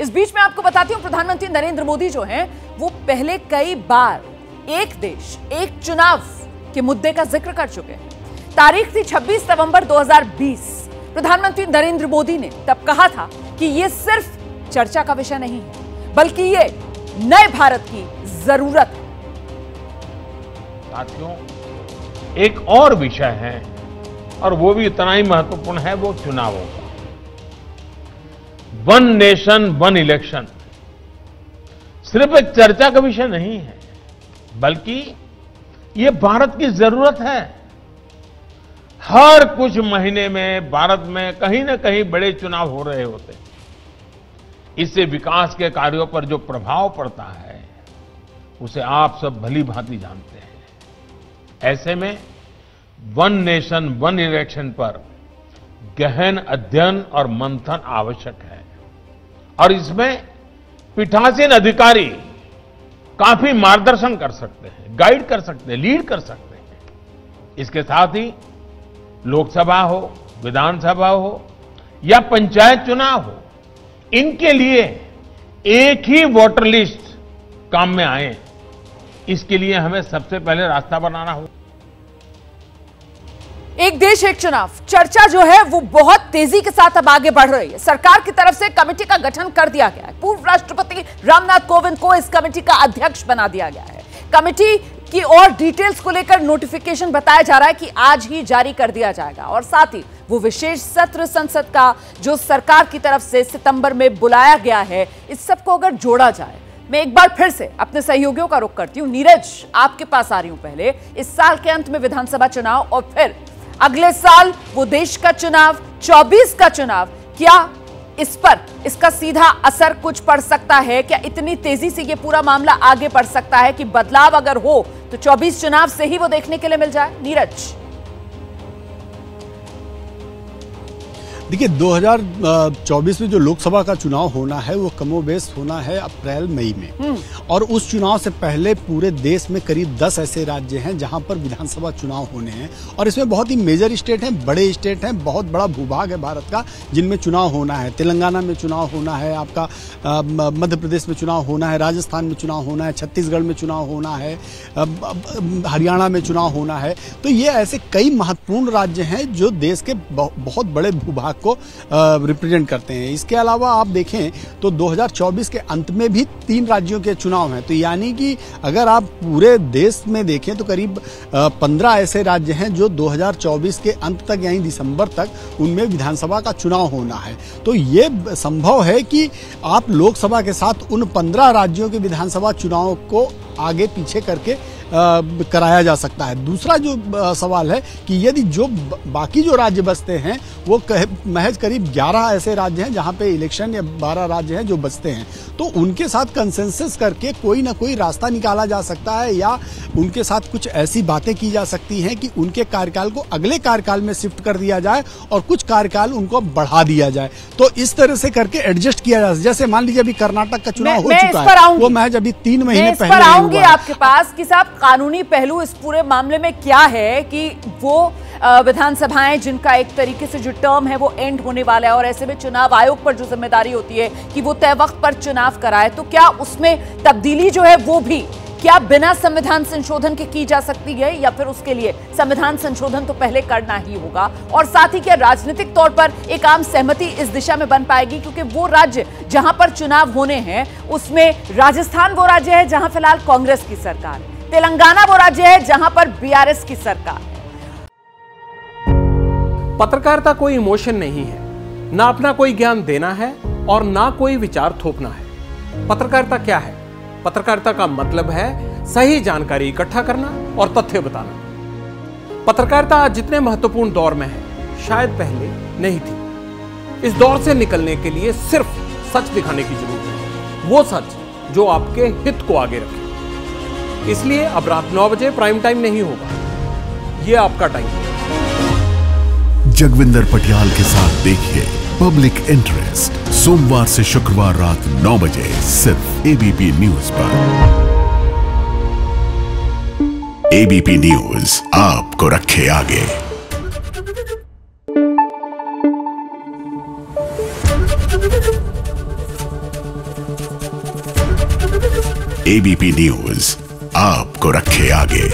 इस बीच में आपको बताती हूं, प्रधानमंत्री नरेंद्र मोदी जो हैं वो पहले कई बार एक देश एक चुनाव के मुद्दे का जिक्र कर चुके हैं। तारीख थी 26 नवंबर 2020। प्रधानमंत्री नरेंद्र मोदी ने तब कहा था कि यह सिर्फ चर्चा का विषय नहीं है, बल्कि ये नए भारत की जरूरत है। साथियों, एक और विषय है और वो भी इतना ही महत्वपूर्ण है, वो चुनावों का। वन नेशन वन इलेक्शन सिर्फ एक चर्चा का विषय नहीं है, बल्कि ये भारत की जरूरत है। हर कुछ महीने में भारत में कहीं ना कहीं बड़े चुनाव हो रहे होते हैं। इससे विकास के कार्यों पर जो प्रभाव पड़ता है उसे आप सब भली भांति जानते हैं। ऐसे में वन नेशन वन इलेक्शन पर गहन अध्ययन और मंथन आवश्यक है और इसमें पीठासीन अधिकारी काफी मार्गदर्शन कर सकते हैं, गाइड कर सकते हैं, लीड कर सकते हैं। इसके साथ ही लोकसभा हो, विधानसभा हो या पंचायत चुनाव हो, इनके लिए एक ही वोटर लिस्ट काम में आए, इसके लिए हमें सबसे पहले रास्ता बनाना होगा। एक देश एक चुनाव चर्चा जो है वो बहुत तेजी के साथ अब आगे बढ़ रही है। सरकार की तरफ से कमेटी का गठन कर दिया गया है। पूर्व राष्ट्रपति रामनाथ कोविंद को इस कमेटी का अध्यक्ष बना दिया गया है। कमेटी की और डिटेल्स को लेकर नोटिफिकेशन बताया जा रहा है कि आज ही जारी कर दिया जाएगा और साथ ही वो विशेष सत्र संसद का जो सरकार की तरफ से सितंबर में बुलाया गया है, इस सबको अगर जोड़ा जाए, मैं एक बार फिर से अपने सहयोगियों का रुख करती हूं। नीरज, आपके पास आ रही हूं। पहले इस साल के अंत में विधानसभा चुनाव और फिर अगले साल वो देश का चुनाव, 24 का चुनाव, क्या इस पर इसका सीधा असर कुछ पड़ सकता है? क्या इतनी तेजी से ये पूरा मामला आगे बढ़ सकता है कि बदलाव अगर हो तो 24 चुनाव से ही वो देखने के लिए मिल जाए? नीरज, देखिए 2024 में जो लोकसभा का चुनाव होना है वो कमोबेश होना है अप्रैल मई में, और उस चुनाव से पहले पूरे देश में करीब 10 ऐसे राज्य हैं जहां पर विधानसभा चुनाव होने हैं और इसमें बहुत ही मेजर स्टेट हैं, बड़े स्टेट हैं, बहुत बड़ा भूभाग है भारत का जिनमें चुनाव होना है। तेलंगाना में चुनाव होना है, आपका मध्य प्रदेश में चुनाव होना है, राजस्थान में चुनाव होना है, छत्तीसगढ़ में चुनाव होना है, हरियाणा में चुनाव होना है। तो ये ऐसे कई महत्वपूर्ण राज्य हैं जो देश के बहुत बड़े भूभाग को रिप्रेजेंट करते हैं। इसके अलावा आप देखें तो 2024 के अंत में भी 3 राज्यों के चुनाव हैं, तो यानी कि अगर आप पूरे देश में देखें तो करीब 15 ऐसे राज्य हैं जो 2024 के अंत तक यानी दिसंबर तक उनमें विधानसभा का चुनाव होना है। तो ये संभव है कि आप लोकसभा के साथ उन 15 राज्यों के विधानसभा चुनाव को आगे पीछे करके कराया जा सकता है। दूसरा जो सवाल है कि यदि जो बाकी जो राज्य बचते हैं वो महज करीब 11 ऐसे राज्य हैं जहां पे इलेक्शन, या 12 राज्य हैं जो बचते हैं, तो उनके साथ कंसेंसस करके कोई ना कोई रास्ता निकाला जा सकता है या उनके साथ कुछ ऐसी बातें की जा सकती हैं कि उनके कार्यकाल को अगले कार्यकाल में शिफ्ट कर दिया जाए और कुछ कार्यकाल उनको बढ़ा दिया जाए। तो इस तरह से करके एडजस्ट किया जा सकता है। जैसे मान लीजिए अभी कर्नाटक का चुनाव हो चुका है, वो महज अभी 3 महीने पहले आऊंगी आपके पास कि साहब कानूनी पहलू इस पूरे मामले में क्या है कि वो विधानसभाएं जिनका एक तरीके से जो टर्म है वो एंड होने वाला है और ऐसे में चुनाव आयोग पर जो जिम्मेदारी होती है कि वो तय वक्त पर चुनाव कराए, तो क्या उसमें तब्दीली जो है वो भी क्या बिना संविधान संशोधन के की जा सकती है या फिर उसके लिए संविधान संशोधन तो पहले करना ही होगा? और साथ ही क्या राजनीतिक तौर पर एक आम सहमति इस दिशा में बन पाएगी? क्योंकि वो राज्य जहां पर चुनाव होने हैं उसमें राजस्थान वो राज्य है जहां फिलहाल कांग्रेस की सरकार है, तेलंगाना वो राज्य है जहां पर बीआरएस की सरकार है। पत्रकारिता कोई इमोशन नहीं है, ना अपना कोई ज्ञान देना है और ना कोई विचार थोपना है। पत्रकारिता क्या है? पत्रकारिता का मतलब है सही जानकारी इकट्ठा करना और तथ्य बताना। पत्रकारिता आज जितने महत्वपूर्ण दौर में है शायद पहले नहीं थी। इस दौर से निकलने के लिए सिर्फ सच दिखाने की जरूरत है, वो सच जो आपके हित को आगे रखे। इसलिए अब रात 9 बजे प्राइम टाइम नहीं होगा, ये आपका टाइम है। जगविंदर पटियाल के साथ देखिए पब्लिक इंटरेस्ट सोमवार से शुक्रवार रात 9 बजे सिर्फ एबीपी न्यूज पर। एबीपी न्यूज आपको रखे आगे। एबीपी न्यूज आपको रखे आगे।